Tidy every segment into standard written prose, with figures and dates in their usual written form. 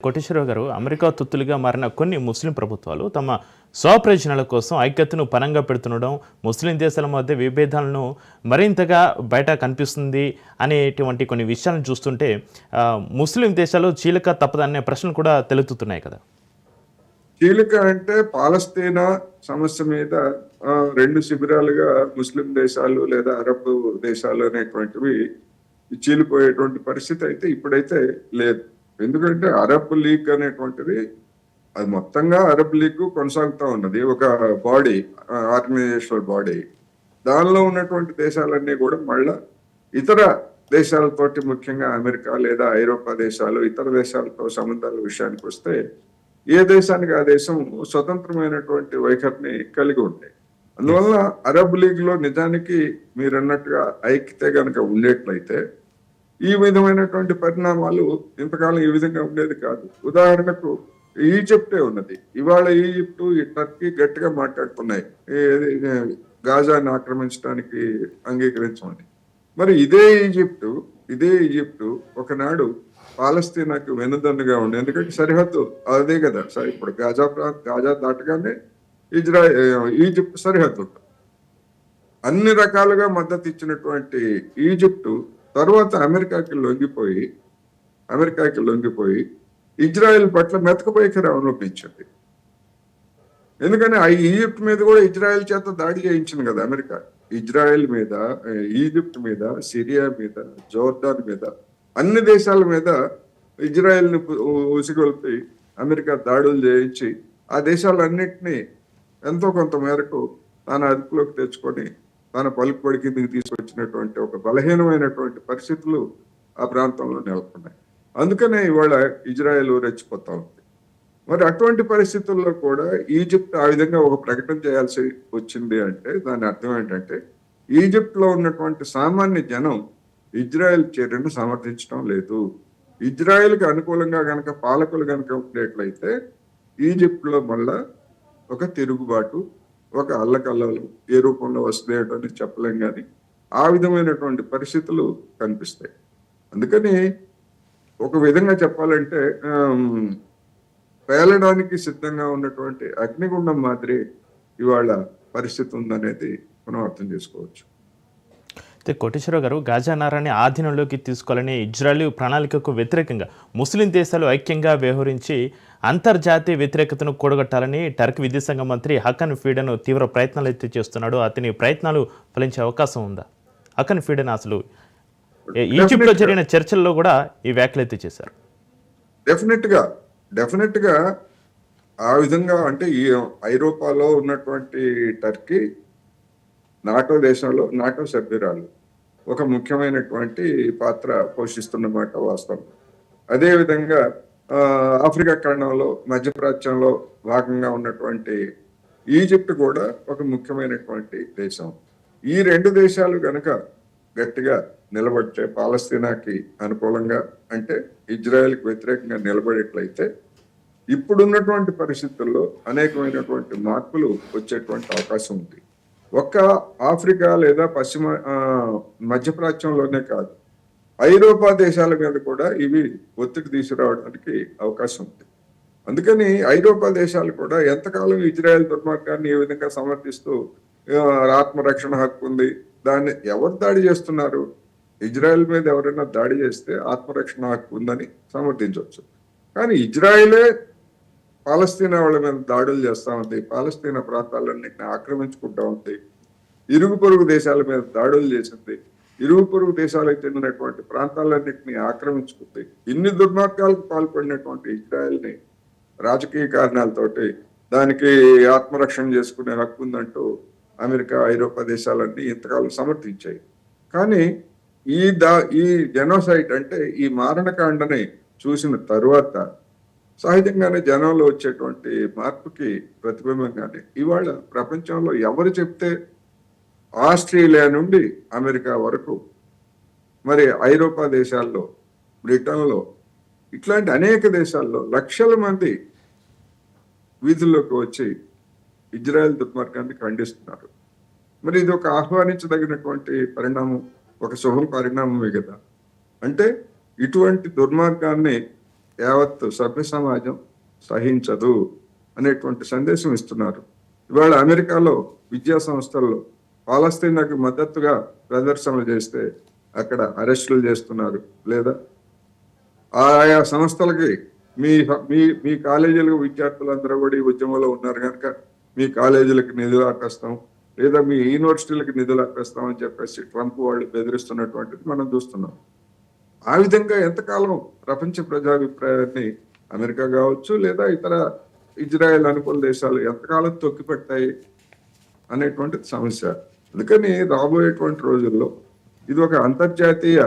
కోటేశ్వరరావు గారు, అమెరికా తొత్తులుగా మారిన కొన్ని ముస్లిం ప్రభుత్వాలు తమ స్వప్రయోజనాల కోసం ఐక్యతను పనంగా పెడుతుండడం, ముస్లిం దేశాల మధ్య విభేదాలను మరింతగా బయట కనిపిస్తుంది అనేటువంటి కొన్ని విషయాలను చూస్తుంటే ముస్లిం దేశాలు చీలక తప్పదనే ప్రశ్నలు కూడా తెలుగుతున్నాయి కదా. చీలిక అంటే పాలస్తీనా సమస్య మీద రెండు శిబిరాలుగా ముస్లిం దేశాలు లేదా అరబ్ దేశాలు అనేటువంటివి చీలిపోయేటువంటి పరిస్థితి అయితే ఇప్పుడైతే లేదు. ఎందుకంటే అరబ్ లీగ్ అనేటువంటిది అది మొత్తంగా అరబ్ లీగ్ కొనసాగుతూ ఉన్నది, ఒక బాడీ, ఆర్గనైజేషనల్ బాడీ. దానిలో ఉన్నటువంటి దేశాలన్నీ కూడా మళ్ళా ఇతర దేశాలతోటి, ముఖ్యంగా అమెరికా లేదా ఐరోపా దేశాలు, ఇతర దేశాలతో సంబంధాల విషయానికి వస్తే ఏ దేశానికి ఆ దేశం స్వతంత్రమైనటువంటి వైఖరిని కలిగి ఉంటాయి. అందువల్ల అరబ్ లీగ్ లో నిజానికి మీరు అన్నట్టుగా ఐక్యత గనక ఉండేట్లయితే ఈ విధమైనటువంటి పరిణామాలు ఇంతకాలం ఈ విధంగా ఉండేది కాదు. ఉదాహరణకు ఈజిప్టే ఉన్నది. ఇవాళ ఈజిప్టు, ఈ టర్కీ గట్టిగా మాట్లాడుతున్నాయి గాజాని ఆక్రమించడానికి అంగీకరించమని. మరి ఇదే ఈజిప్టు ఒకనాడు పాలస్తీనాకు వెనుదన్నుగా ఉండే, ఎందుకంటే సరిహద్దు అదే కదా సార్. ఇప్పుడు గాజా దాటగానే ఈజిప్ట్ సరిహద్దు ఉంటుంది. అన్ని రకాలుగా మద్దతు ఇచ్చినటువంటి ఈజిప్టు తర్వాత అమెరికాకి లొంగిపోయి ఇజ్రాయెల్ పట్ల మెతకపోయికరి అవలంబించింది. ఎందుకని ఈజిప్ట్ మీద కూడా ఇజ్రాయెల్ చేత దాడి చేయించింది కదా అమెరికా. ఇజ్రాయెల్ మీద, ఈజిప్ట్ మీద, సిరియా మీద, జోర్డాన్ మీద, అన్ని దేశాల మీద ఇజ్రాయెల్ ని ఉసిగొల్పి అమెరికా దాడులు చేయించి ఆ దేశాలన్నింటినీ ఎంతో కొంత మేరకు తన అదుపులోకి తెచ్చుకొని తన పలుకుబడి కిందకి తీసుకొచ్చినటువంటి ఒక బలహీనమైనటువంటి పరిస్థితులు ఆ ప్రాంతంలో నెలకొన్నాయి. అందుకనే ఇవాళ ఇజ్రాయెల్ రెచ్చిపోతా ఉంది. మరి అటువంటి పరిస్థితుల్లో కూడా ఈజిప్ట్ ఆ విధంగా ఒక ప్రకటన చేయాల్సి వచ్చింది అంటే దాని అర్థం ఏంటంటే ఈజిప్ట్ లో ఉన్నటువంటి సామాన్య జనం ఇజ్రాయెల్ చర్యను సమర్థించడం లేదు. ఇజ్రాయెల్కి అనుకూలంగా గనక పాలకులు గనక ఉండేట్లయితే ఈజిప్ట్ లో మళ్ళా ఒక తిరుగుబాటు, ఒక అల్లకల్లలు ఏ రూపంలో వస్తాయని చెప్పలేం, కానీ ఆ విధమైనటువంటి పరిస్థితులు కనిపిస్తాయి. అందుకని ఒక విధంగా చెప్పాలంటే పేలడానికి సిద్ధంగా ఉన్నటువంటి అగ్నిగుండం మాదిరి ఇవాళ పరిస్థితి ఉందనేది మనం అర్థం చేసుకోవచ్చు. కోటేశ్వరరావు గారు, గాజా నగరాన్ని ఆధీనంలోకి తీసుకోవాలని ఇజ్రాయెల్ ప్రణాళికకు వ్యతిరేకంగా ముస్లిం దేశాలు ఐక్యంగా వ్యవహరించి అంతర్జాతీయ వ్యతిరేకతను కూడగట్టాలని టర్కీ విదేశాంగ మంత్రి హకన్ ఫీడన్ తీవ్ర ప్రయత్నాలు అయితే చేస్తున్నాడు. అతని ప్రయత్నాలు ఫలించే అవకాశం ఉందా? హకన్ ఫీడన్ అసలు ఈజిప్ట్లో జరిగిన చర్చల్లో కూడా ఈ వ్యాఖ్యలు అయితే చేశారు. డెఫినెట్ గా ఆ విధంగా అంటే ఈ ఐరోపాలో ఉన్నటువంటి టర్కీ నాటో దేశంలో, నాటో సభ్యురాలు, ఒక ముఖ్యమైనటువంటి పాత్ర పోషిస్తున్నమాట వాస్తవం. అదేవిధంగా ఆఫ్రికా ఖండంలో, మధ్యప్రాచ్యంలో భాగంగా ఉన్నటువంటి ఈజిప్ట్ కూడా ఒక ముఖ్యమైనటువంటి దేశం. ఈ రెండు దేశాలు గనక గట్టిగా నిలబడితే, పాలస్తీనాకి అనుకూలంగా అంటే ఇజ్రాయెల్కి వ్యతిరేకంగా నిలబడేట్లయితే ఇప్పుడున్నటువంటి పరిస్థితుల్లో అనేకమైనటువంటి మార్పులు వచ్చేటువంటి అవకాశం ఉంది. ఒక్క ఆఫ్రికా లేదా మధ్యప్రాచ్యంలోనే కాదు, ఐరోపా దేశాల మీద కూడా ఇవి ఒత్తిడి తీసుకురావడానికి అవకాశం ఉంది. అందుకని ఐరోపా దేశాలు కూడా ఎంతకాలం ఇజ్రాయెల్ దుర్మార్గాన్ని ఏ విధంగా సమర్థిస్తూ ఆత్మరక్షణ హక్కు ఉంది, దాన్ని ఎవరు దాడి చేస్తున్నారు, ఇజ్రాయెల్ మీద ఎవరైనా దాడి చేస్తే ఆత్మరక్షణ హక్కు ఉందని సమర్థించవచ్చు. కానీ ఇజ్రాయెలే పాలస్తీనా వాళ్ళ మీద దాడులు చేస్తా ఉంది, పాలస్తీనా ప్రాంతాలన్నింటినీ ఆక్రమించుకుంటా ఉంది, ఇరుగు పొరుగు దేశాల మీద దాడులు చేసింది, ఇరుగు పొరుగు దేశాలకు చెందినటువంటి ప్రాంతాలన్నింటినీ ఆక్రమించుకుంది. ఇన్ని దుర్మార్గాలకు పాల్పడినటువంటి ఇజ్రాయెల్ని రాజకీయ కారణాలతోటి దానికి ఆత్మరక్షణ చేసుకునే హక్కు ఉందంటూ అమెరికా, ఐరోపా దేశాలన్నీ ఇంతకాలం సమర్థించాయి. కానీ ఈ జెనోసైడ్ అంటే ఈ మారణకాండని చూసిన తరువాత సహజంగానే జనంలో వచ్చేటువంటి మార్పుకి ప్రతిబింబంగానే ఇవాళ ప్రపంచంలో ఎవరు చెప్తే ఆస్ట్రేలియా నుండి అమెరికా వరకు, మరి ఐరోపా దేశాల్లో, బ్రిటన్లో, ఇట్లాంటి అనేక దేశాల్లో లక్షల మంది వీధుల్లోకి వచ్చి ఇజ్రాయెల్ దుర్మార్గాన్ని ఖండిస్తున్నారు. మరి ఇది ఒక ఆహ్వానించదగినటువంటి పరిణామం, ఒక శుభ పరిణామమే కదా. అంటే ఇటువంటి దుర్మార్గాన్ని యావత్ సభ్య సమాజం సహించదు అనేటువంటి సందేశం ఇస్తున్నారు. ఇవాళ అమెరికాలో విద్యా సంస్థల్లో పాలస్తీనాకు మద్దతుగా ప్రదర్శనలు చేస్తే అక్కడ అరెస్టులు చేస్తున్నారు. లేదా ఆయా సంస్థలకి మీ మీ మీ కాలేజీలకు విద్యార్థులందరూ కూడా ఈ ఉద్యమంలో ఉన్నారు కనుక మీ కాలేజీలకు నిధులు ఆపేస్తాం, లేదా మీ యూనివర్సిటీలకు నిధులు ఆపేస్తాం అని చెప్పేసి ట్రంప్ వాళ్ళు బెదిరిస్తున్నటువంటిది మనం చూస్తున్నాం. ఆ విధంగా ఎంతకాలం ప్రపంచ ప్రజాభిప్రాయాన్ని అమెరికా కావచ్చు లేదా ఇతర ఇజ్రాయెల్ అనుకూల దేశాలు ఎంతకాలం తొక్కిపెట్టాయి అనేటువంటిది సమస్య. అందుకని రాబోయేటువంటి రోజుల్లో ఇది ఒక అంతర్జాతీయ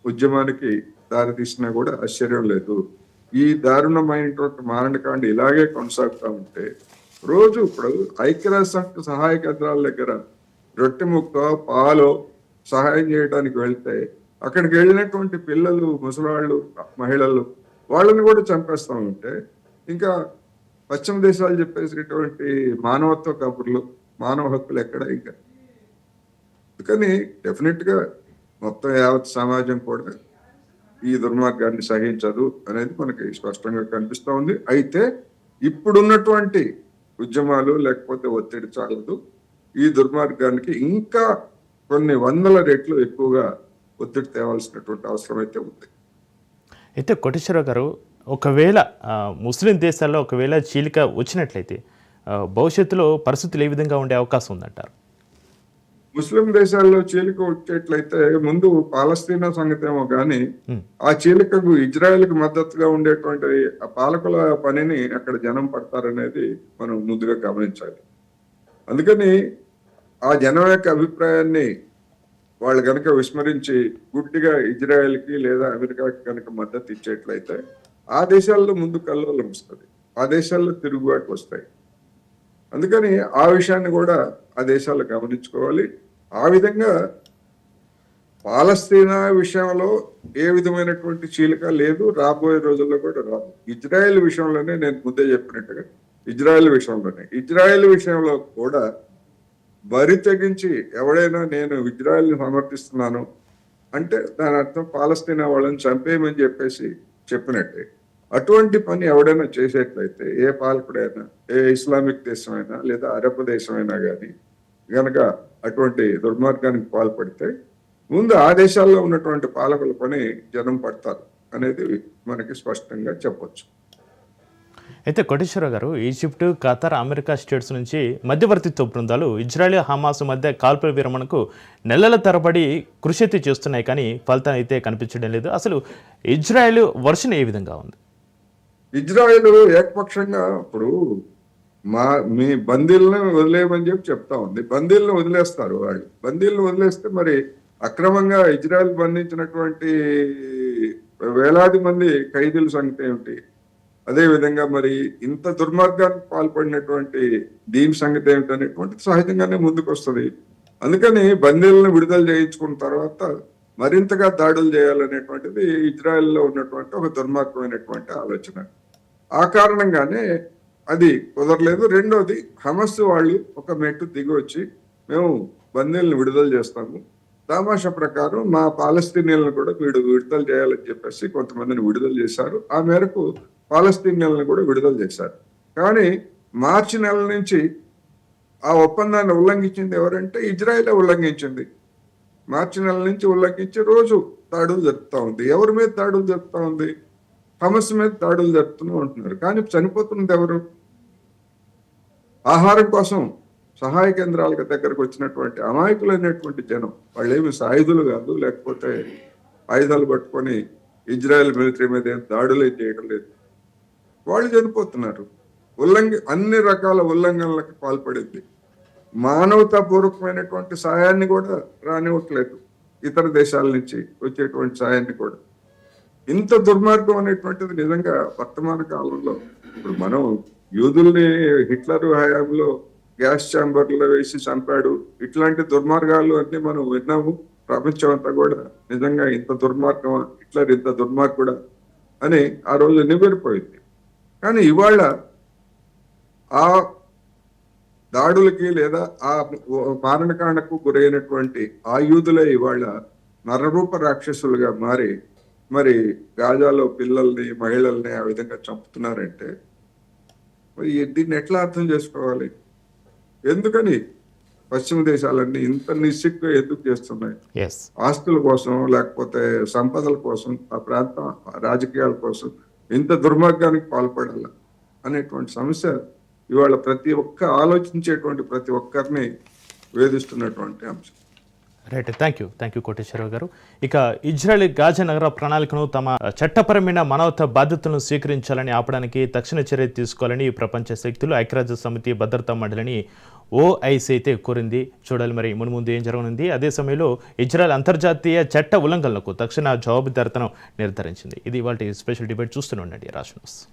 ఉద్యమానికి దారితీసినా కూడా ఆశ్చర్యం లేదు. ఈ దారుణమైనటువంటి మారణకాండ ఇలాగే కొనసాగుతూ ఉంటే రోజు ఇప్పుడు ఐక్యరాజ్య సమితి సహాయ కేంద్రాల దగ్గర రొట్టె ముక్క పాలో సహాయం చేయడానికి వెళ్తే అక్కడికి వెళ్ళినటువంటి పిల్లలు, ముసలాళ్ళు, మహిళలు వాళ్ళని కూడా చంపేస్తా ఉంటే ఇంకా పశ్చిమ దేశాలు చెప్పేసినటువంటి మానవత్వ కబుర్లు, మానవ హక్కులు ఎక్కడ ఇంకా. అందుకని డెఫినెట్ గా మొత్తం యావత్ సమాజం కూడా ఈ దుర్మార్గాన్ని సహించదు అనేది మనకి స్పష్టంగా కనిపిస్తా ఉంది. అయితే ఇప్పుడున్నటువంటి ఉద్యమాలు లేకపోతే ఒత్తిడి చాలదు, ఈ దుర్మార్గానికి ఇంకా కొన్ని వందల రెట్లు ఎక్కువగా ఒత్తిడి తేవాల్సినటువంటి అవసరం అయితే ఉంది. అయితే కోటేశ్వరరావు గారు, ఒకవేళ ముస్లిం దేశాల్లో ఒకవేళ చీలిక వచ్చినట్లయితే భవిష్యత్తులో పరిస్థితులు ఏ విధంగా ఉండే అవకాశం ఉందంటారు? ముస్లిం దేశాల్లో చీలిక వచ్చేట్లయితే ముందు పాలస్తీనా సంగతి ఏమో కానీ ఆ చీలికకు ఇజ్రాయెల్కి మద్దతుగా ఉండేటువంటి ఆ పాలకుల పనిని అక్కడ జనం పడతారనేది మనం ముందుగా గమనించాలి. అందుకని ఆ జనం యొక్క అభిప్రాయాన్ని వాళ్ళు కనుక విస్మరించి గుడ్డిగా ఇజ్రాయెల్కి లేదా అమెరికాకి కనుక మద్దతు ఇచ్చేట్లయితే ఆ దేశాల్లో ముందు కల్లోలం వస్తుంది, ఆ దేశాల్లో తిరుగుబాటు వస్తాయి. అందుకని ఆ విషయాన్ని కూడా ఆ దేశాలు గమనించుకోవాలి. ఆ విధంగా పాలస్తీనా విషయంలో ఏ విధమైనటువంటి చీలిక లేదు, రాబోయే రోజుల్లో కూడా రాదు. ఇజ్రాయెల్ విషయంలోనే నేను ముందే చెప్పినట్టుగా ఇజ్రాయెల్ విషయంలో కూడా బరి తెగించి ఎవడైనా నేను ఇజ్రాయెల్ని సమర్థిస్తున్నాను అంటే దాని అర్థం పాలస్తీనా వాళ్ళని చంపేయమని చెప్పేసి చెప్పినట్టే. అటువంటి పని ఎవడైనా చేసేట్లయితే ఏ పాలకుడైనా, ఏ ఇస్లామిక్ దేశమైనా లేదా అరబ్ దేశమైనా కానీ గనక అటువంటి దుర్మార్గానికి పాల్పడితే ముందు ఆ దేశాల్లో ఉన్నటువంటి పాలకుల పని జనం పడతారు అనేది మనకి స్పష్టంగా చెప్పొచ్చు. అయితే కోటేశ్వరరావు గారు, ఈజిప్టు, ఖతార్, అమెరికా స్టేట్స్ నుంచి మధ్యవర్తిత్వ బృందాలు ఇజ్రాయెల్, హమాస్ మధ్య కాల్పుల విరమణకు నెలల తరబడి కృషి చేస్తున్నాయి, కానీ ఫలితం అయితే కనిపించడం లేదు. అసలు ఇజ్రాయెల్ వర్షన్ ఏ విధంగా ఉంది? ఇజ్రాయెల్ ఏకపక్షంగా ఇప్పుడు మీ బందీలను వదిలేయమని చెప్తా ఉంది. బందీలను వదిలేస్తారు వాళ్ళు. బందీలను వదిలేస్తే మరి అక్రమంగా ఇజ్రాయెల్ బంధించినటువంటి వేలాది మంది ఖైదీల సంగతి ఏమిటి? అదే విధంగా మరి ఇంత దుర్మార్గానికి పాల్పడినటువంటి దీని సంగతి ఏమిటి అనేటువంటిది సహజంగానే ముందుకు వస్తుంది. అందుకని బందీలను విడుదల చేయించుకున్న తర్వాత మరింతగా దాడులు చేయాలనేటువంటిది ఇజ్రాయెల్లో ఉన్నటువంటి ఒక దుర్మార్గమైనటువంటి ఆలోచన. ఆ కారణంగానే అది కుదరలేదు. రెండోది, హమస్ వాళ్ళు ఒక మెట్టు దిగి వచ్చి మేము బందీలను విడుదల చేస్తాము, తమాషా ప్రకారం మా పాలస్తీనియన్లను కూడా విడుదల చేయాలని చెప్పేసి కొంతమందిని విడుదల చేశారు. ఆ మేరకు పాలస్తీనియన్లను కూడా విడుదల చేశారు. కానీ మార్చి నెల నుంచి ఆ ఒప్పందాన్ని ఉల్లంఘించింది ఎవరంటే ఇజ్రాయెలే ఉల్లంఘించింది. మార్చి నెల నుంచి ఉల్లంఘించి రోజు దాడులు జరుపుతా ఉంది. ఎవరి మీద దాడులు జరుపుతా ఉంది? హమస్ మీద దాడులు జరుపుతూనే ఉంటున్నారు. కానీ చనిపోతున్నది ఎవరు? ఆహారం కోసం సహాయ కేంద్రాల దగ్గరకు వచ్చినటువంటి అమాయకులైనటువంటి జనం. వాళ్ళు ఏమి సాయుధులు కాదు, లేకపోతే ఆయుధాలు పట్టుకొని ఇజ్రాయెల్ మిలిటరీ మీద ఏం దాడులు చేయడం లేదు. వాళ్ళు చనిపోతున్నారు. అన్ని రకాల ఉల్లంఘనలకు పాల్పడింది. మానవతాపూర్వకమైనటువంటి సాయాన్ని కూడా రానివ్వట్లేదు, ఇతర దేశాల నుంచి వచ్చేటువంటి సాయాన్ని కూడా. ఇంత దుర్మార్గం అనేటువంటిది నిజంగా వర్తమాన కాలంలో ఇప్పుడు మనం యూదుల్ని హిట్లర్ హయాంలో గ్యాస్ ఛాంబర్లో వేసి చంపాడు, ఇట్లాంటి దుర్మార్గాలు అన్ని మనం విన్నాము. ప్రపంచం అంతా కూడా నిజంగా ఇంత దుర్మార్గం, హిట్లర్ ఇంత దుర్మార్గుడా అని ఆ రోజు నివ్వెరపోయింది. కానీ ఇవాళ ఆ దాడులకి లేదా ఆ మారణకాండకు గురైనటువంటి ఆ యూదులే ఇవాళ నరరూప రాక్షసులుగా మారి మరి గాజాలో పిల్లల్ని మహిళల్ని ఆ విధంగా చంపుతున్నారంటే మరి దీన్ని ఎట్లా అర్థం చేసుకోవాలి? ఎందుకని పశ్చిమ దేశాలన్నీ ఇంత నిస్సిగ్గుగా ఎందుకు చేస్తున్నాయి? ఎస్. ఆస్తుల కోసం లేకపోతే సంపదల కోసం ఆ ప్రాంత రాజకీయాల కోసం ఇంత దుర్మార్గానికి పాల్పడాల అనేటువంటి సమస్య ఇవాళ ఆలోచించేటువంటి ప్రతి ఒక్కరిని వేధిస్తున్నటువంటి అంశం. రైట్, థ్యాంక్ యూ కోటేశ్వరరావు గారు. ఇక ఇజ్రాయెల్ గాజా నగర ప్రణాళికను తమ చట్టపరమైన మానవతా బాధ్యతలను స్వీకరించాలని ఆపడానికి తక్షణ చర్య తీసుకోవాలని ప్రపంచ శక్తులు ఐక్యరాజ్య సమితి భద్రతా మండలిని OIC అయితే కోరింది. చూడాలి మరి మున్ముందు ఏం జరగనుంది. అదే సమయంలో ఇజ్రాయెల్ అంతర్జాతీయ చట్ట ఉల్లంఘనలకు తక్షణ జవాబుదారితనం నిర్ధారించింది. ఇది ఇవాళ స్పెషల్ డిబేట్. చూస్తూనే ఉండండి రాజ్ న్యూస్.